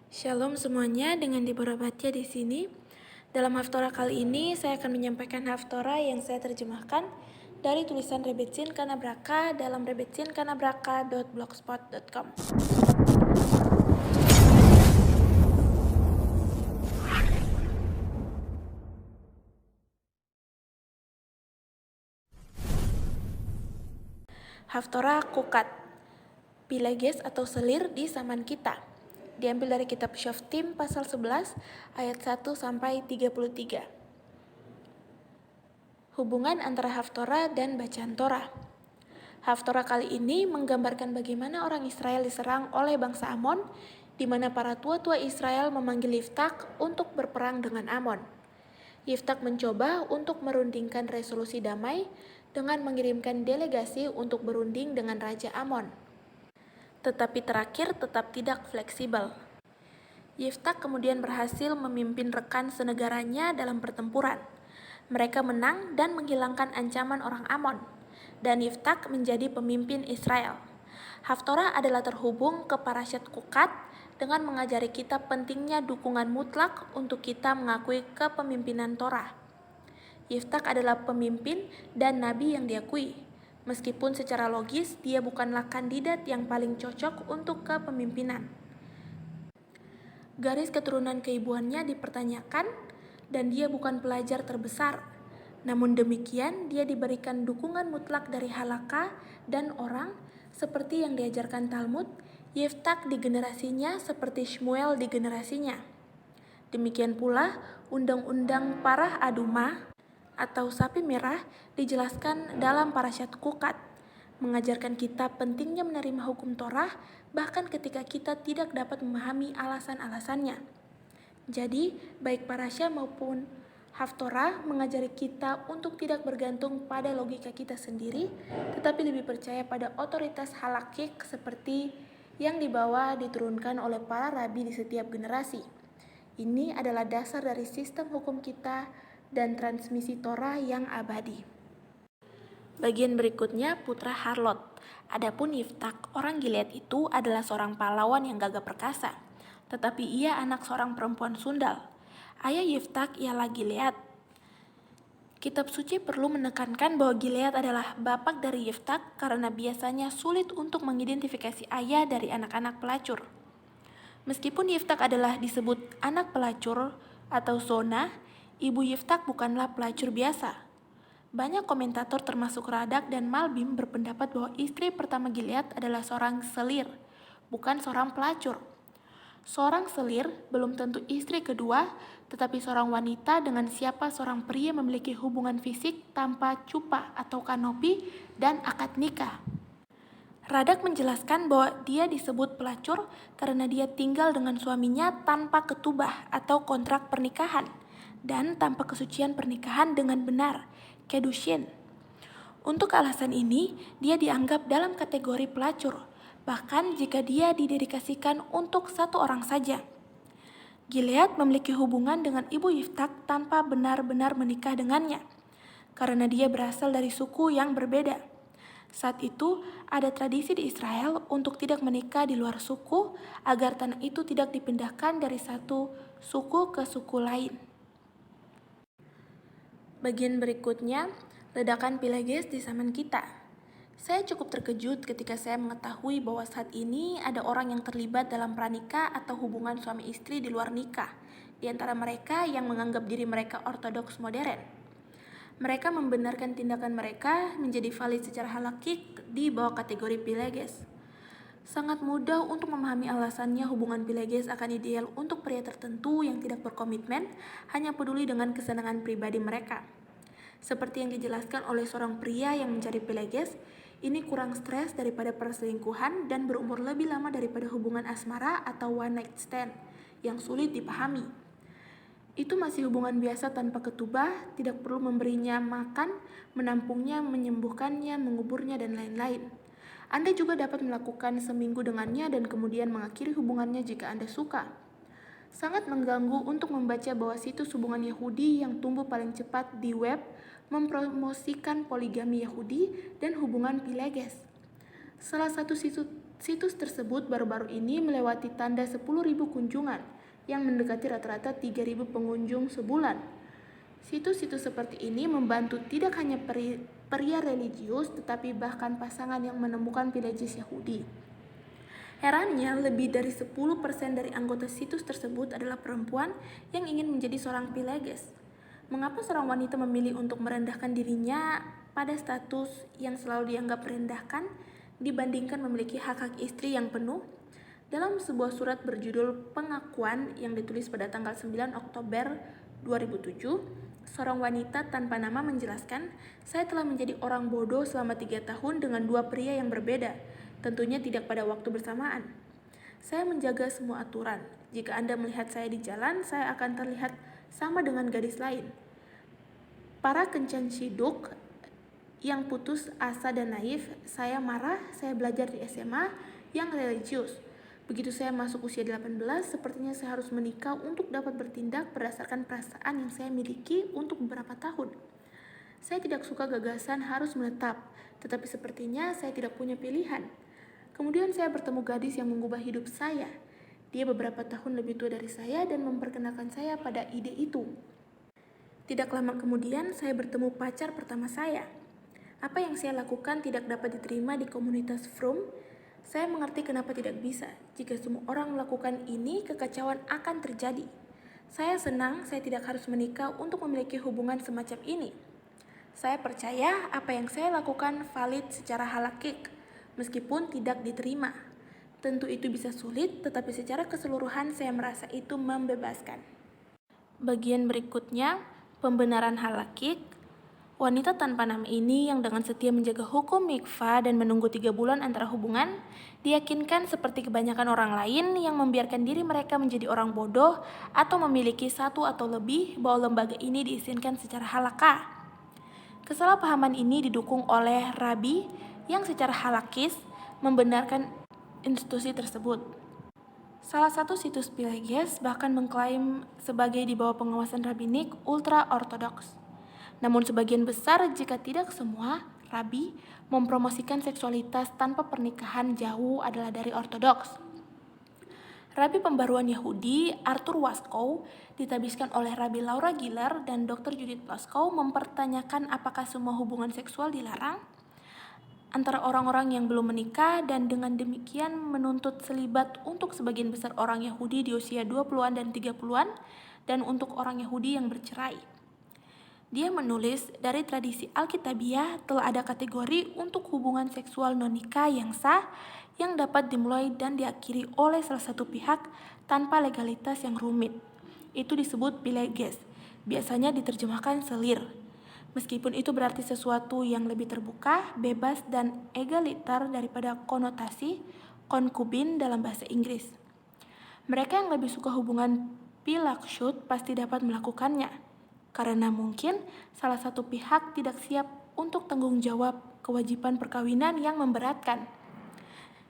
Shalom semuanya, dengan Deborah Batya di sini. Dalam Haftorah kali ini, saya akan menyampaikan Haftorah yang saya terjemahkan dari tulisan Rebetsin Kanabraka dalam rebetsinKanabraka.blogspot.com. Haftorah Kukat, Pileges atau selir di zaman kita. Diambil dari kitab Shoftim pasal 11 ayat 1 sampai 33. Hubungan antara Haftorah dan bacaan Torah. Haftorah kali ini menggambarkan bagaimana orang Israel diserang oleh bangsa Amon, di mana para tua-tua Israel memanggil Yiftak untuk berperang dengan Amon. Yiftak mencoba untuk merundingkan resolusi damai dengan mengirimkan delegasi untuk berunding dengan Raja Amon. Tetapi terakhir tetap tidak fleksibel. Yiftak kemudian berhasil memimpin rekan senegaranya dalam pertempuran. Mereka menang dan menghilangkan ancaman orang Amon, dan Yiftak menjadi pemimpin Israel. Haftorah adalah terhubung ke Parasyat Kukat dengan mengajari kita pentingnya dukungan mutlak untuk kita mengakui kepemimpinan Torah. Yiftak adalah pemimpin dan nabi yang diakui, meskipun secara logis dia bukanlah kandidat yang paling cocok untuk kepemimpinan. Garis keturunan keibuannya dipertanyakan, dan dia bukan pelajar terbesar. Namun demikian, dia diberikan dukungan mutlak dari halakha dan orang, seperti yang diajarkan Talmud, Yiftak di generasinya seperti Shmuel di generasinya. Demikian pula, undang-undang Parah Adumah atau sapi merah dijelaskan dalam Parasyat Kukat, mengajarkan kita pentingnya menerima hukum Torah bahkan ketika kita tidak dapat memahami alasan-alasannya. Jadi, baik Parasya maupun Haftorah mengajari kita untuk tidak bergantung pada logika kita sendiri, tetapi lebih percaya pada otoritas halakik seperti yang diturunkan oleh para rabi di setiap generasi. Ini adalah dasar dari sistem hukum kita dan transmisi Torah yang abadi. Bagian berikutnya, putra Harlot. Adapun Yiftak, orang Gilead itu adalah seorang pahlawan yang gagah perkasa, tetapi ia anak seorang perempuan sundal. Ayah Yiftak ialah Gilead. Kitab suci perlu menekankan bahwa Gilead adalah bapak dari Yiftak karena biasanya sulit untuk mengidentifikasi ayah dari anak-anak pelacur. Meskipun Yiftak adalah disebut anak pelacur atau zona, ibu Yiftak bukanlah pelacur biasa. Banyak komentator termasuk Radak dan Malbim berpendapat bahwa istri pertama Gilead adalah seorang selir, bukan seorang pelacur. Seorang selir belum tentu istri kedua, tetapi seorang wanita dengan siapa seorang pria memiliki hubungan fisik tanpa cupah atau kanopi dan akad nikah. Radak menjelaskan bahwa dia disebut pelacur karena dia tinggal dengan suaminya tanpa ketubah atau kontrak pernikahan dan tanpa kesucian pernikahan dengan benar, kedushin. Untuk alasan ini, dia dianggap dalam kategori pelacur, bahkan jika dia didedikasikan untuk satu orang saja. Gilead memiliki hubungan dengan ibu Yiftak tanpa benar-benar menikah dengannya, karena dia berasal dari suku yang berbeda. Saat itu, ada tradisi di Israel untuk tidak menikah di luar suku agar tanah itu tidak dipindahkan dari satu suku ke suku lain. Bagian berikutnya, ledakan Pileges di zaman kita. Saya cukup terkejut ketika saya mengetahui bahwa saat ini ada orang yang terlibat dalam pranikah atau hubungan suami istri di luar nikah, di antara mereka yang menganggap diri mereka ortodoks modern. Mereka membenarkan tindakan mereka menjadi valid secara halakik di bawah kategori Pileges. Sangat mudah untuk memahami alasannya hubungan Pileges akan ideal untuk pria tertentu yang tidak berkomitmen, hanya peduli dengan kesenangan pribadi mereka. Seperti yang dijelaskan oleh seorang pria yang mencari Pileges, ini kurang stres daripada perselingkuhan dan berumur lebih lama daripada hubungan asmara atau one night stand yang sulit dipahami. Itu masih hubungan biasa tanpa ketubah, tidak perlu memberinya makan, menampungnya, menyembuhkannya, menguburnya, dan lain-lain. Anda juga dapat melakukan seminggu dengannya dan kemudian mengakhiri hubungannya jika Anda suka. Sangat mengganggu untuk membaca bahwa situs hubungan Yahudi yang tumbuh paling cepat di web mempromosikan poligami Yahudi dan hubungan Pileges. Salah satu situs Situs tersebut baru-baru ini melewati tanda 10.000 kunjungan yang mendekati rata-rata 3.000 pengunjung sebulan. Situs-situs seperti ini membantu tidak hanya pria religius tetapi bahkan pasangan yang menemukan pilegis Yahudi. Herannya, lebih dari 10% dari anggota situs tersebut adalah perempuan yang ingin menjadi seorang pilegis. Mengapa seorang wanita memilih untuk merendahkan dirinya pada status yang selalu dianggap merendahkan dibandingkan memiliki hak-hak istri yang penuh? Dalam sebuah surat berjudul Pengakuan yang ditulis pada tanggal 9 Oktober 2007, seorang wanita tanpa nama menjelaskan, "Saya telah menjadi orang bodoh selama 3 tahun dengan 2 pria yang berbeda. Tentunya tidak pada waktu bersamaan. Saya menjaga semua aturan. Jika Anda melihat saya di jalan, saya akan terlihat sama dengan gadis lain. Para kencan ciduk yang putus asa dan naif, saya marah, saya belajar di SMA yang religius. Begitu saya masuk usia 18, sepertinya saya harus menikah untuk dapat bertindak berdasarkan perasaan yang saya miliki untuk beberapa tahun. Saya tidak suka gagasan harus menetap, tetapi sepertinya saya tidak punya pilihan. Kemudian saya bertemu gadis yang mengubah hidup saya. Dia beberapa tahun lebih tua dari saya dan memperkenalkan saya pada ide itu. Tidak lama kemudian, saya bertemu pacar pertama saya. Apa yang saya lakukan tidak dapat diterima di komunitas Fromm. Saya mengerti kenapa tidak bisa. Jika semua orang melakukan ini, kekacauan akan terjadi. Saya senang saya tidak harus menikah untuk memiliki hubungan semacam ini. Saya percaya apa yang saya lakukan valid secara halakik, meskipun tidak diterima. Tentu itu bisa sulit, tetapi secara keseluruhan saya merasa itu membebaskan." Bagian berikutnya, pembenaran halakik. Wanita tanpa nama ini yang dengan setia menjaga hukum mikvah dan menunggu 3 bulan antara hubungan, diyakinkan seperti kebanyakan orang lain yang membiarkan diri mereka menjadi orang bodoh atau memiliki 1 atau lebih bahwa lembaga ini diizinkan secara halakah. Kesalahpahaman ini didukung oleh Rabi yang secara halakis membenarkan institusi tersebut. Salah satu situs pilegis bahkan mengklaim sebagai di bawah pengawasan rabbinik ultra-ortodoks. Namun sebagian besar, jika tidak semua, rabi mempromosikan seksualitas tanpa pernikahan jauh adalah dari ortodoks. Rabi pembaruan Yahudi Arthur Waskow ditabiskan oleh Rabi Laura Giller dan Dr. Judith Waskow mempertanyakan apakah semua hubungan seksual dilarang antara orang-orang yang belum menikah dan dengan demikian menuntut selibat untuk sebagian besar orang Yahudi di usia 20-an dan 30-an dan untuk orang Yahudi yang bercerai. Dia menulis, dari tradisi Alkitabiah telah ada kategori untuk hubungan seksual non-nikah yang sah yang dapat dimulai dan diakhiri oleh salah satu pihak tanpa legalitas yang rumit. Itu disebut pileges, biasanya diterjemahkan selir. Meskipun itu berarti sesuatu yang lebih terbuka, bebas, dan egaliter daripada konotasi konkubin dalam bahasa Inggris. Mereka yang lebih suka hubungan pilakshut pasti dapat melakukannya, karena mungkin salah satu pihak tidak siap untuk tanggung jawab kewajiban perkawinan yang memberatkan.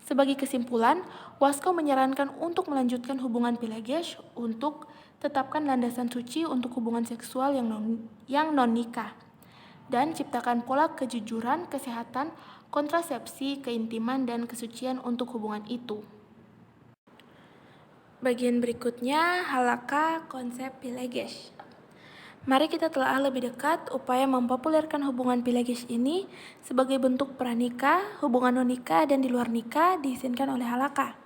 Sebagai kesimpulan, Waskow menyarankan untuk melanjutkan hubungan pileges untuk tetapkan landasan suci untuk hubungan seksual yang non-nikah dan ciptakan pola kejujuran, kesehatan, kontrasepsi, keintiman, dan kesucian untuk hubungan itu. Bagian berikutnya, halakha konsep pileges. Mari kita telah lebih dekat upaya mempopulerkan hubungan pilegis ini sebagai bentuk pranikah, hubungan non-nikah, dan di luar nikah diizinkan oleh halakha.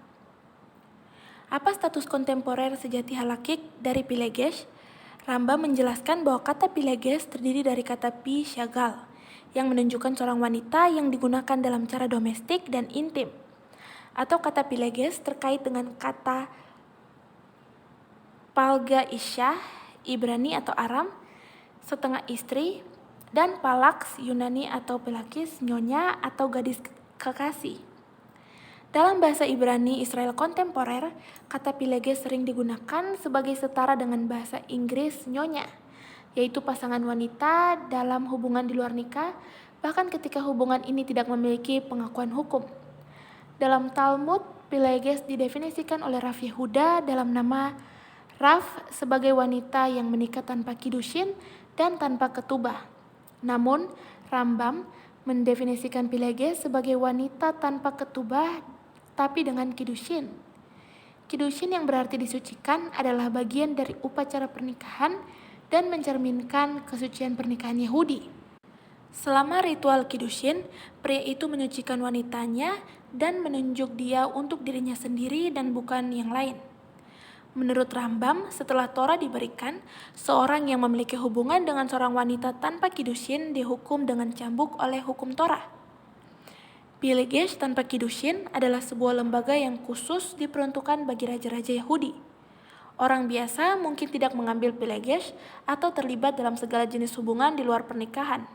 Apa status kontemporer sejati halakik dari pilegis? Rambam menjelaskan bahwa kata pileges terdiri dari kata pi syagal, yang menunjukkan seorang wanita yang digunakan dalam cara domestik dan intim. Atau kata pileges terkait dengan kata palga isyah, Ibrani atau Aram, setengah istri, dan palaks Yunani atau pelakis, nyonya atau gadis kekasih. Dalam bahasa Ibrani Israel kontemporer, kata pileges sering digunakan sebagai setara dengan bahasa Inggris nyonya, yaitu pasangan wanita dalam hubungan di luar nikah, bahkan ketika hubungan ini tidak memiliki pengakuan hukum. Dalam Talmud, pileges didefinisikan oleh Rav Yehuda dalam nama Rav sebagai wanita yang menikah tanpa kiddushin dan tanpa ketubah. Namun, Rambam mendefinisikan pileges sebagai wanita tanpa ketubah tapi dengan kiddushin. Kiddushin yang berarti disucikan adalah bagian dari upacara pernikahan dan mencerminkan kesucian pernikahan Yahudi. Selama ritual kiddushin, pria itu menyucikan wanitanya dan menunjuk dia untuk dirinya sendiri dan bukan yang lain. Menurut Rambam, setelah Torah diberikan, seorang yang memiliki hubungan dengan seorang wanita tanpa kiddushin dihukum dengan cambuk oleh hukum Torah. Pilegesh tanpa kiddushin adalah sebuah lembaga yang khusus diperuntukkan bagi raja-raja Yahudi. Orang biasa mungkin tidak mengambil pilegesh atau terlibat dalam segala jenis hubungan di luar pernikahan.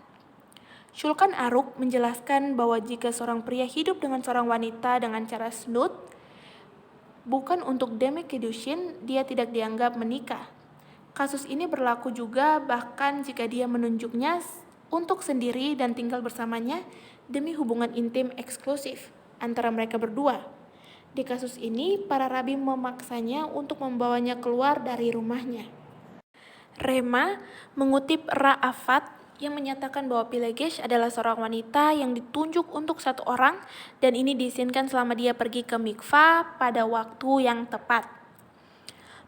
Shulchan Aruch menjelaskan bahwa jika seorang pria hidup dengan seorang wanita dengan cara snut, bukan untuk demi kiddushin, dia tidak dianggap menikah. Kasus ini berlaku juga bahkan jika dia menunjuknya untuk sendiri dan tinggal bersamanya demi hubungan intim eksklusif antara mereka berdua. Di kasus ini, para rabi memaksanya untuk membawanya keluar dari rumahnya. Rema mengutip Ra'afat yang menyatakan bahwa Pilegesh adalah seorang wanita yang ditunjuk untuk satu orang dan ini diizinkan selama dia pergi ke mikvah pada waktu yang tepat.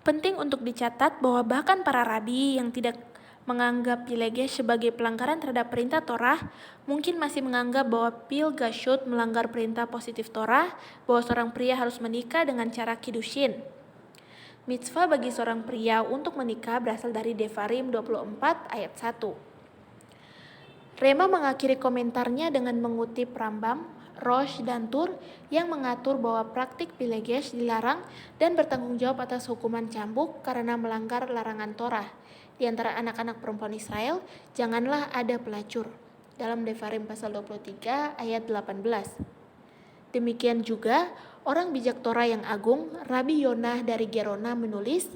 Penting untuk dicatat bahwa bahkan para rabi yang tidak menganggap Pilegesh sebagai pelanggaran terhadap perintah Torah mungkin masih menganggap bahwa Pilgashut melanggar perintah positif Torah bahwa seorang pria harus menikah dengan cara kiddushin. Mitzvah bagi seorang pria untuk menikah berasal dari Devarim 24 ayat 1. Rema mengakhiri komentarnya dengan mengutip Rambam, Rosh, dan Tur yang mengatur bahwa praktik pilegesh dilarang dan bertanggung jawab atas hukuman cambuk karena melanggar larangan Torah. Di antara anak-anak perempuan Israel, janganlah ada pelacur. Dalam Devarim pasal 23 ayat 18. Demikian juga, orang bijak Torah yang agung, Rabi Yonah dari Gerona menulis,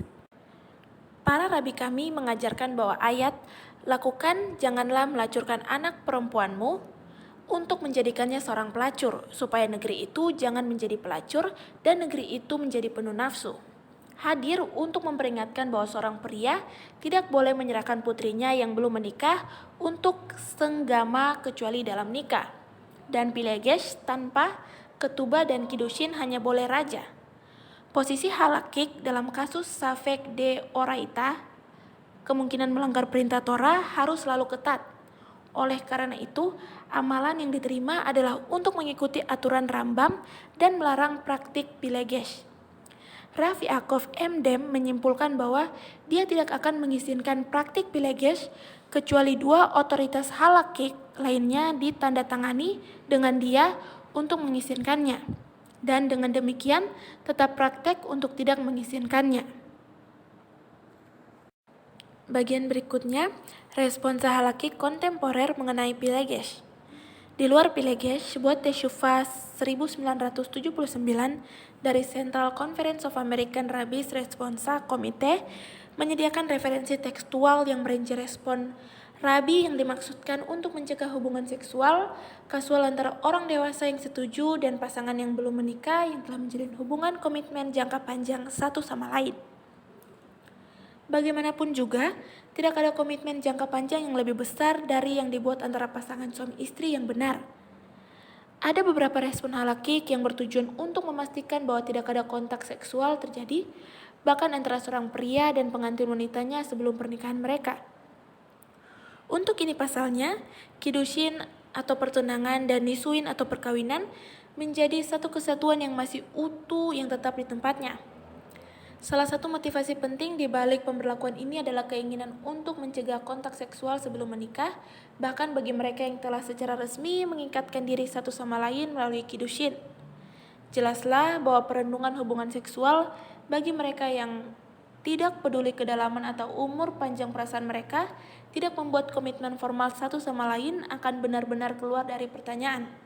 para rabi kami mengajarkan bahwa ayat lakukan janganlah melacurkan anak perempuanmu untuk menjadikannya seorang pelacur, supaya negeri itu jangan menjadi pelacur dan negeri itu menjadi penuh nafsu. Hadir untuk memperingatkan bahwa seorang pria tidak boleh menyerahkan putrinya yang belum menikah untuk senggama kecuali dalam nikah. Dan pilegesh tanpa ketubah dan kiddushin hanya boleh raja. Posisi halakik dalam kasus safek de oraita, kemungkinan melanggar perintah Torah harus selalu ketat. Oleh karena itu, amalan yang diterima adalah untuk mengikuti aturan Rambam dan melarang praktik pilegesh. Rav Yaakov M. Dem menyimpulkan bahwa dia tidak akan mengizinkan praktik pilegesh kecuali dua otoritas halakik lainnya ditandatangani dengan dia untuk mengizinkannya. Dan dengan demikian, tetap praktek untuk tidak mengizinkannya. Bagian berikutnya, respons halakik kontemporer mengenai pilegesh. Di luar pilegesh, sebuah Teshuvah 1979 dari Central Conference of American Rabbis Responsa Komite menyediakan referensi tekstual yang merinci respon rabi yang dimaksudkan untuk mencegah hubungan seksual kasual antara orang dewasa yang setuju dan pasangan yang belum menikah yang telah menjalin hubungan komitmen jangka panjang satu sama lain. Bagaimanapun juga, tidak ada komitmen jangka panjang yang lebih besar dari yang dibuat antara pasangan suami istri yang benar. Ada beberapa respon halakik yang bertujuan untuk memastikan bahwa tidak ada kontak seksual terjadi, bahkan antara seorang pria dan pengantin wanitanya sebelum pernikahan mereka. Untuk ini pasalnya, kiddushin atau pertunangan dan nisuin atau perkawinan menjadi satu kesatuan yang masih utuh yang tetap di tempatnya. Salah satu motivasi penting di balik pemberlakuan ini adalah keinginan untuk mencegah kontak seksual sebelum menikah, bahkan bagi mereka yang telah secara resmi mengikatkan diri satu sama lain melalui kiddushin. Jelaslah bahwa perundungan hubungan seksual bagi mereka yang tidak peduli kedalaman atau umur panjang perasaan mereka, tidak membuat komitmen formal satu sama lain akan benar-benar keluar dari pertanyaan.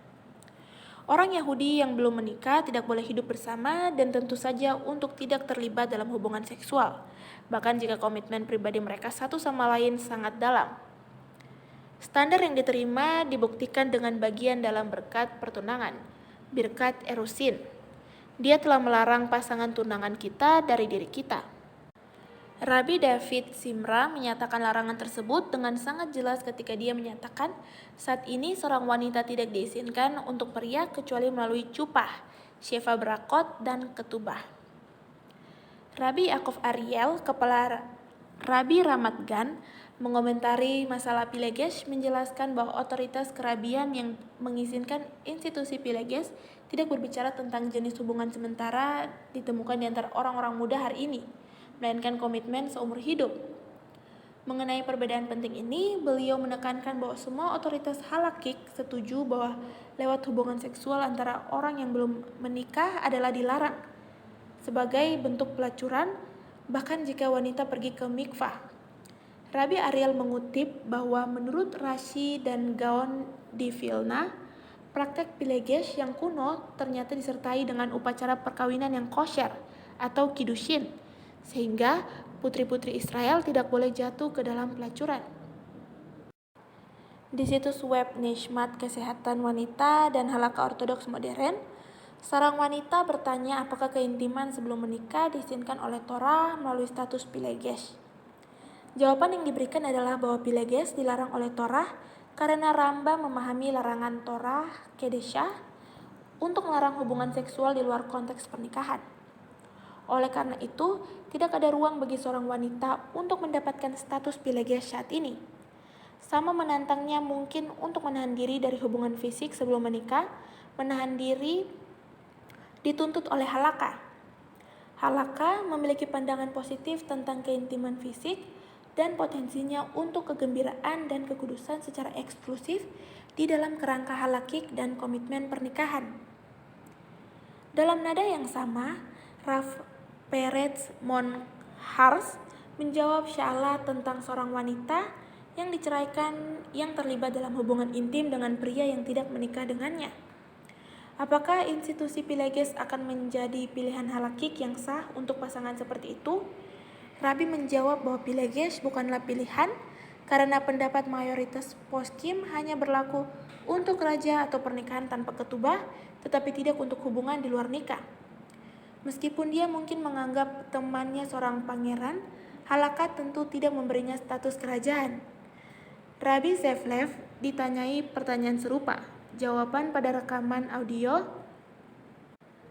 Orang Yahudi yang belum menikah tidak boleh hidup bersama dan tentu saja untuk tidak terlibat dalam hubungan seksual, bahkan jika komitmen pribadi mereka satu sama lain sangat dalam. Standar yang diterima dibuktikan dengan bagian dalam berkat pertunangan, Birkat Erusin. Dia telah melarang pasangan tunangan kita dari diri kita. Rabbi David Simra menyatakan larangan tersebut dengan sangat jelas ketika dia menyatakan saat ini seorang wanita tidak diizinkan untuk pria kecuali melalui cupah, Sheva Brakot, dan Ketubah. Rabbi Yaakov Ariel, kepala Rabbi Ramat Gan, mengomentari masalah Pilegesh, menjelaskan bahwa otoritas kerabian yang mengizinkan institusi Pilegesh tidak berbicara tentang jenis hubungan sementara ditemukan di antara orang-orang muda hari ini, melainkan komitmen seumur hidup. Mengenai perbedaan penting ini, beliau menekankan bahwa semua otoritas halakik setuju bahwa lewat hubungan seksual antara orang yang belum menikah adalah dilarang sebagai bentuk pelacuran, bahkan jika wanita pergi ke mikvah. Rabbi Ariel mengutip bahwa menurut Rashi dan Gaon di Vilna, praktek Pilegesh yang kuno ternyata disertai dengan upacara perkawinan yang kosher atau kiddushin, sehingga putri-putri Israel tidak boleh jatuh ke dalam pelacuran. Di situs web Nishmat Kesehatan Wanita dan Halakha Ortodoks Modern, seorang wanita bertanya apakah keintiman sebelum menikah diizinkan oleh Torah melalui status Pilegesh. Jawaban yang diberikan adalah bahwa Pilegesh dilarang oleh Torah karena Rambam memahami larangan Torah Kedeshah untuk melarang hubungan seksual di luar konteks pernikahan. Oleh karena itu, tidak ada ruang bagi seorang wanita untuk mendapatkan status Pilegesh saat ini. Sama menantangnya mungkin untuk menahan diri dari hubungan fisik sebelum menikah, menahan diri dituntut oleh halakha. Halakha memiliki pandangan positif tentang keintiman fisik dan potensinya untuk kegembiraan dan kekudusan secara eksklusif di dalam kerangka halakik dan komitmen pernikahan. Dalam nada yang sama, Rav Peretz Monhars menjawab Sha'ala tentang seorang wanita yang diceraikan yang terlibat dalam hubungan intim dengan pria yang tidak menikah dengannya. Apakah institusi Pilegesh akan menjadi pilihan halakik yang sah untuk pasangan seperti itu? Rabbi menjawab bahwa Pilegesh bukanlah pilihan karena pendapat mayoritas poskim hanya berlaku untuk raja atau pernikahan tanpa ketubah, tetapi tidak untuk hubungan di luar nikah. Meskipun dia mungkin menganggap temannya seorang pangeran, halakha tentu tidak memberinya status kerajaan. Rabbi Zevlev ditanyai pertanyaan serupa. Jawaban pada rekaman audio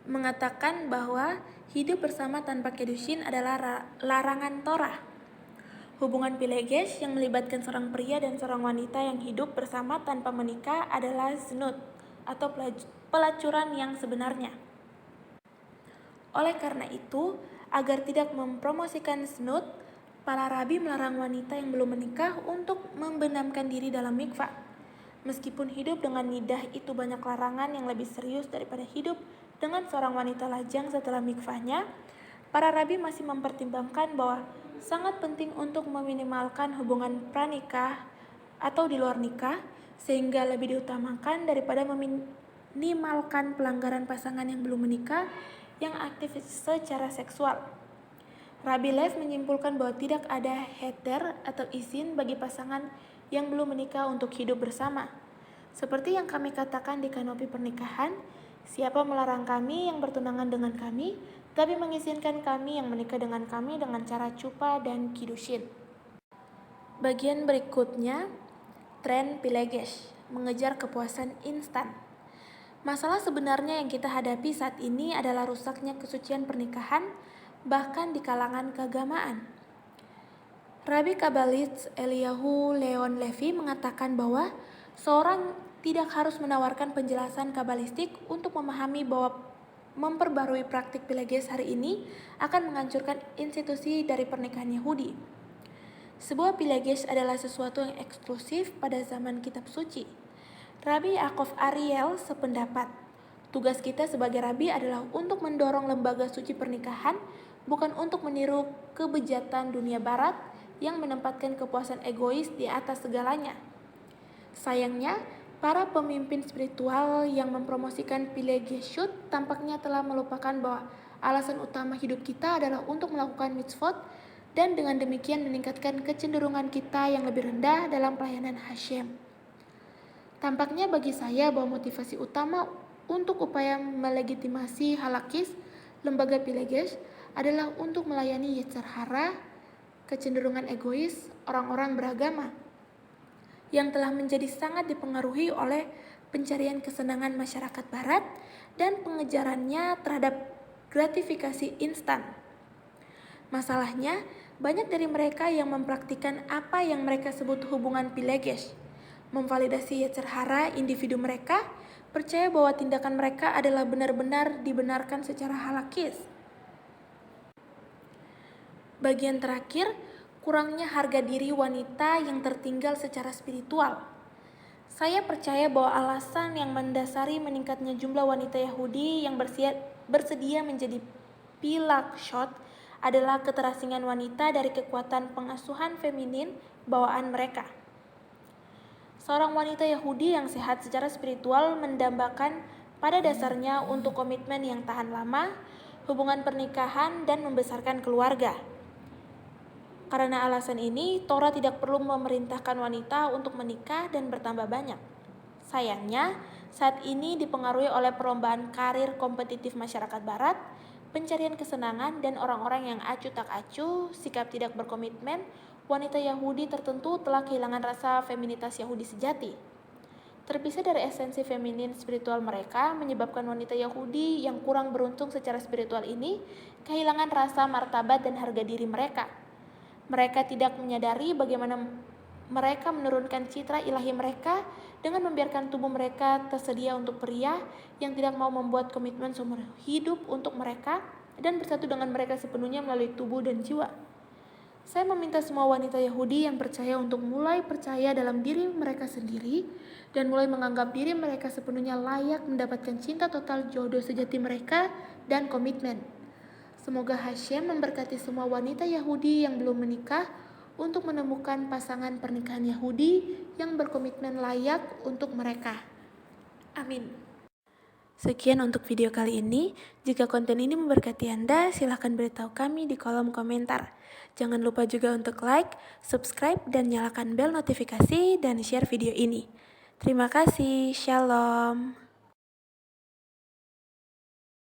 mengatakan bahwa hidup bersama tanpa kiddushin adalah larangan Torah. Hubungan Pilegesh yang melibatkan seorang pria dan seorang wanita yang hidup bersama tanpa menikah adalah znut atau pelacuran yang sebenarnya. Oleh karena itu, agar tidak mempromosikan znut, para rabi melarang wanita yang belum menikah untuk membenamkan diri dalam mikvah. Meskipun hidup dengan nidah itu banyak larangan yang lebih serius daripada hidup dengan seorang wanita lajang setelah mikvahnya, para rabi masih mempertimbangkan bahwa sangat penting untuk meminimalkan hubungan pranikah atau di luar nikah, sehingga lebih diutamakan daripada meminimalkan pelanggaran pasangan yang belum menikah yang aktif secara seksual. Rabbi Lev menyimpulkan bahwa tidak ada heter atau izin bagi pasangan yang belum menikah untuk hidup bersama. Seperti yang kami katakan di kanopi pernikahan, siapa melarang kami yang bertunangan dengan kami, tapi mengizinkan kami yang menikah dengan kami dengan cara cupa dan kiddushin. Bagian berikutnya, tren Pilegesh, mengejar kepuasan instan. Masalah sebenarnya yang kita hadapi saat ini adalah rusaknya kesucian pernikahan, bahkan di kalangan keagamaan. Rabbi Kabbalist Eliyahu Leon Levi mengatakan bahwa seorang tidak harus menawarkan penjelasan kabalistik untuk memahami bahwa memperbarui praktik Pilegesh hari ini akan menghancurkan institusi dari pernikahan Yahudi. Sebuah Pilegesh adalah sesuatu yang eksklusif pada zaman kitab suci. Rabbi Yaakov Ariel sependapat, tugas kita sebagai rabi adalah untuk mendorong lembaga suci pernikahan, bukan untuk meniru kebejatan dunia barat yang menempatkan kepuasan egois di atas segalanya. Sayangnya, para pemimpin spiritual yang mempromosikan Pilegeshut tampaknya telah melupakan bahwa alasan utama hidup kita adalah untuk melakukan mitzvot dan dengan demikian meningkatkan kecenderungan kita yang lebih rendah dalam pelayanan Hashem. Tampaknya bagi saya bahwa motivasi utama untuk upaya melegitimasi halakis lembaga Pilegesh adalah untuk melayani yetzer hara, kecenderungan egois orang-orang beragama yang telah menjadi sangat dipengaruhi oleh pencarian kesenangan masyarakat barat, dan pengejarannya terhadap gratifikasi instan. Masalahnya, banyak dari mereka yang mempraktikkan apa yang mereka sebut hubungan pilegesh, memvalidasi yetzer hara individu mereka, percaya bahwa tindakan mereka adalah benar-benar dibenarkan secara halakis. Bagian terakhir, kurangnya harga diri wanita yang tertinggal secara spiritual. Saya percaya bahwa alasan yang mendasari meningkatnya jumlah wanita Yahudi yang bersedia menjadi pilakshot adalah keterasingan wanita dari kekuatan pengasuhan feminin bawaan mereka. Seorang wanita Yahudi yang sehat secara spiritual mendambakan pada dasarnya untuk komitmen yang tahan lama, hubungan pernikahan, dan membesarkan keluarga. Karena alasan ini, Torah tidak perlu memerintahkan wanita untuk menikah dan bertambah banyak. Sayangnya, saat ini dipengaruhi oleh perlombaan karir kompetitif masyarakat barat, pencarian kesenangan, dan orang-orang yang acuh tak acuh, sikap tidak berkomitmen, wanita Yahudi tertentu telah kehilangan rasa feminitas Yahudi sejati. Terpisah dari esensi feminin spiritual mereka menyebabkan wanita Yahudi yang kurang beruntung secara spiritual ini kehilangan rasa martabat dan harga diri mereka. Mereka tidak menyadari bagaimana mereka menurunkan citra ilahi mereka dengan membiarkan tubuh mereka tersedia untuk pria yang tidak mau membuat komitmen seumur hidup untuk mereka dan bersatu dengan mereka sepenuhnya melalui tubuh dan jiwa. Saya meminta semua wanita Yahudi yang percaya untuk mulai percaya dalam diri mereka sendiri dan mulai menganggap diri mereka sepenuhnya layak mendapatkan cinta total jodoh sejati mereka dan komitmen. Semoga Hashem memberkati semua wanita Yahudi yang belum menikah untuk menemukan pasangan pernikahan Yahudi yang berkomitmen layak untuk mereka. Amin. Sekian untuk video kali ini. Jika konten ini memberkati Anda, silahkan beritahu kami di kolom komentar. Jangan lupa juga untuk like, subscribe, dan nyalakan bel notifikasi dan share video ini. Terima kasih. Shalom.